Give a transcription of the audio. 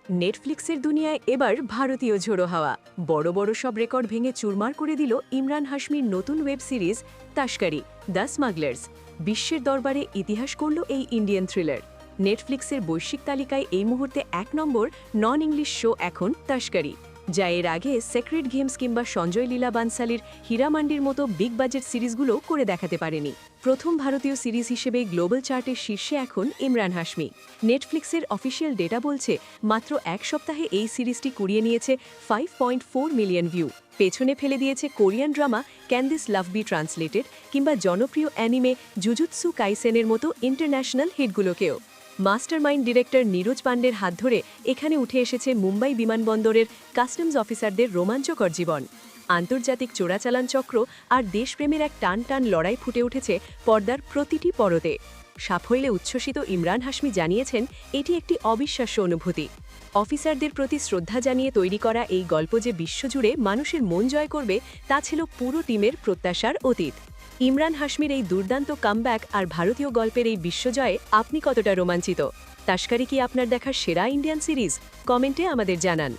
নেটফ্লিক্সের দুনিয়ায় এবার ভারতীয় ঝোড়ো হাওয়া বড় বড় সব রেকর্ড ভেঙে চুরমার করে দিল ইমরান হাশমির নতুন ওয়েব সিরিজ তাস্করি দ্য স্মাগলার্স। বিশ্বের দরবারে ইতিহাস করল এই ইন্ডিয়ান থ্রিলার। নেটফ্লিক্সের বৈশ্বিক তালিকায় এই মুহূর্তে ১ নম্বর নন ইংলিশ শো এখন তাস্করি, যা এর আগে সেক্রেট গেমস কিংবা সঞ্জয় লীলা বানসালির হীরামান্ডির মতো বিগ বাজেট সিরিজগুলো করে দেখাতে পারেনি। প্রথম ভারতীয় সিরিজ হিসেবে গ্লোবাল চার্টের শীর্ষে এখন ইমরান হাশমি। নেটফ্লিক্সের অফিসিয়াল ডেটা বলছে মাত্র ১ সপ্তাহে এই সিরিজটি কুড়িয়ে নিয়েছে 5.4 মিলিয়ন ভিউ। পেছনে ফেলে দিয়েছে Korean drama can this love B translated কিংবা জনপ্রিয় অ্যানিমে জুজুৎসু কাইসেনের মতো ইন্টারন্যাশনাল হিটগুলোকেও। মাস্টারমাইন্ড ডিরেক্টর নীরজ পাণ্ডের হাত ধরে এখানে উঠে এসেছে মুম্বাই বিমানবন্দরের কাস্টমস অফিসারদের রোমাঞ্চকর জীবন। আন্তর্জাতিক চোরাচালান চক্র আর দেশপ্রেমের এক টান টান লড়াই ফুটে উঠেছে পর্দার প্রতিটি পরতে। সাফল্যে উচ্ছ্বসিত ইমরান হাশমি জানিয়েছেন, এটি একটি অবিশ্বাস্য অনুভূতি। অফিসারদের প্রতি শ্রদ্ধা জানিয়ে তৈরি করা এই গল্প যে বিশ্বজুড়ে মানুষের মন জয় করবে, তা ছিল পুরো টিমের প্রত্যাশার অতীত। ইমরান হাশমির এই দুর্দান্ত কামব্যাক আর ভারতীয় গল্পের এই বিশ্বজয়ে আপনি কতটা রোমাঞ্চিত? তাস্করি কি আপনার দেখা সেরা ইন্ডিয়ান সিরিজ? কমেন্টে আমাদের জানান।